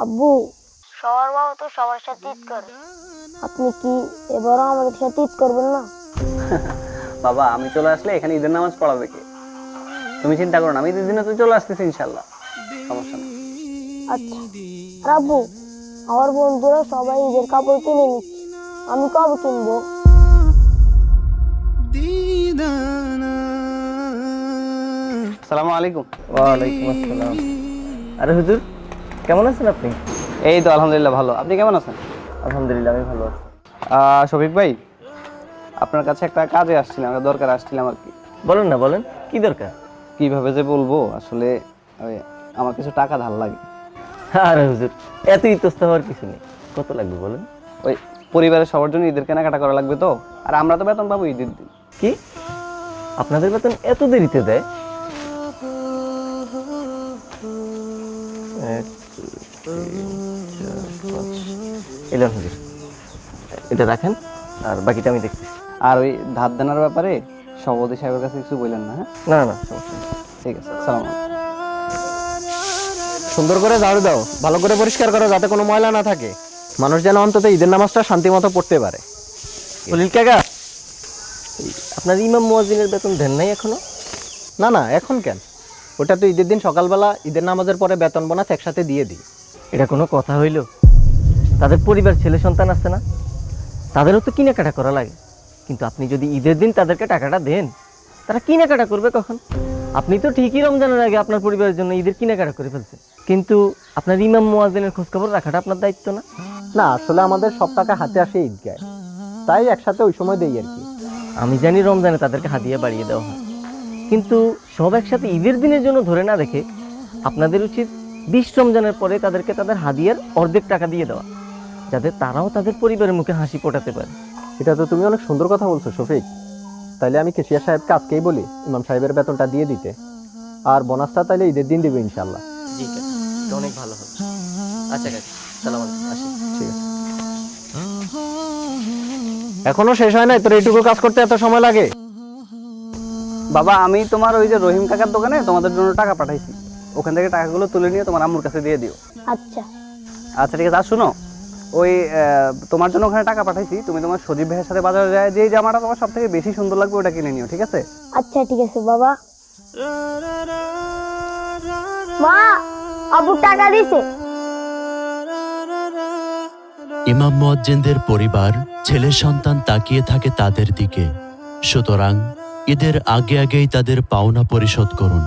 আব্বু, সবার বাবা তো সবার সাথে ঈদ করে, আপনি কি এবারও আমাদের সাথে ঈদ করবেন না? বাবা, আমি চলে আসলে এখানে ঈদের নামাজ পড়াবে কে? তুমি চিন্তা করো না, আমি ঈদের দিনে তো চলে আসতেছি ইনশাল্লাহ, সমস্যা নেই। আচ্ছা। আর আব্বু, আমার বন্ধুরা সবাই ঈদের কাপড় কিনে নিচ্ছে, আমি কবে কিনবো? আসসালামু আলাইকুম। ওয়ালাইকুম আসসালাম। আরে হুজুর, কেমন আছেন আপনি? এই তো আলহামদুলিল্লাহ ভালো, আপনি কেমন আছেন? আলহামদুলিল্লাহ, আমি ভালো আছি। শফিক ভাই, আপনার কাছে একটা কাজে আসছিলাম, একটা দরকার আসছিলাম আর কি। বলেন না, বলেন কি দরকার? কিভাবে যে বলবো আসলে, ওই আমার কিছু টাকা ধার লাগে। আরে হুজুর, এত ইতস্ত হওয়ার কিছু নেই। কত লাগবে বলেন? ওই পরিবারের সবার জন্য ঈদের কেনাকাটা করা লাগবে তো, আর আমরা তো বেতন পাবো ঈদের দিন। কি আপনাদের বেতন এত দেরিতে দেয়? এক, দুই, তিন, চার, পাঁচ। এলেন হুজুর, এটা রাখেন, আর বাকিটা আমি দেখতেছি। আর ওই ধার দেনার ব্যাপারে সভাপতি সাহেবের কাছে কিছু বললেন না? হ্যাঁ, না না, সমস্যা নেই। ঠিক আছে, সালাম। সুন্দর করে ঝাড়ু দাও, ভালো করে পরিষ্কার করো যাতে কোনো ময়লা না থাকে। মানুষ যেন অন্তত ঈদের নামাজটা শান্তি মতো পড়তে পারে। খলিল কাকা, আপনার ইমাম মুয়াজ্জিনের বেতন দেন নাই এখনো? না না, এখন কেন? ওটা তো ঈদের দিন সকালবেলা ঈদের নামাজের পরে বেতন বোনাস একসাথে দিয়ে দিই। এটা কোনো কথা হইল? তাদের পরিবার, ছেলে সন্তান আছে না, তাদেরও তো কেনাকাটা করা লাগে। কিন্তু আপনি যদি ঈদের দিন তাদেরকে টাকাটা দেন, তারা কেনাকাটা করবে কখন? আপনি তো ঠিকই রমজানের আগে আপনার পরিবারের জন্য ঈদের কেনাকাটা করে ফেলছেন, কিন্তু আপনার ইমাম মুয়াজ্জিনের খোঁজখবর রাখাটা আপনার দায়িত্ব না? না, আসলে আমাদের সব টাকা হাতে আসে ঈদগায়, তাই একসাথে ওই সময় দেই আর কি। আমি জানি রমজানে তাদেরকে হাদিয়া বাড়িয়ে দেওয়া হয়, কিন্তু সব একসাথে ঈদের দিনের জন্য ধরে না রেখে আপনাদের উচিত 20 রমজানের পরে তাদেরকে তাদের হাদিয়ার অর্ধেক টাকা দিয়ে দেওয়া, যাতে তারাও তাদের পরিবারের মুখে হাসি ফোটাতে পারে। এটা তো তুমি অনেক সুন্দর কথা বলছো শফিক। তাইলে আমি কেশিয়া সাহেবকে আজকেই বলি ইমাম সাহেবের বেতনটা দিয়ে দিতে, আর বোনাসটা তাইলে ঈদের দিন দিবে ইনশাল্লাহ। জি কাকা, এটা অনেক ভালো হবে। আচ্ছা কাকা, সালাম আলাইকুম, আসি। ঠিক আছে। এখনো শেষ হয় নাই, তোর এইটুকু কাজ করতে এত সময় লাগে? বাবা, আমি তোমার ওই যে রহিম কাকার দোকানে তোমাদের জন্য টাকা পাঠাইছি, ওখান থেকে টাকাগুলো তুলে নিয়ে তোমার আম্মুর কাছে দিয়ে দিও। আচ্ছা। আচ্ছা ঠিক আছে। আর শুনো, ওই তোমার জন্য ওখানে টাকা পাঠাইছি, তুমি তোমার সজীব ভাইয়ের সাথে বাজারে যায় যে জামাটা তোমার সব থেকে বেশি সুন্দর লাগবে ওটা কিনে নিও, ঠিক আছে? আচ্ছা ঠিক আছে বাবা। মা, আব্বু টাকা দিছে। ইমাম মুয়াজ্জিনদের পরিবার, ছেলে সন্তান তাকিয়ে থাকে তাদের দিকে। সুতরাং ঈদের আগে আগেই তাদের পাওনা পরিশোধ করুন।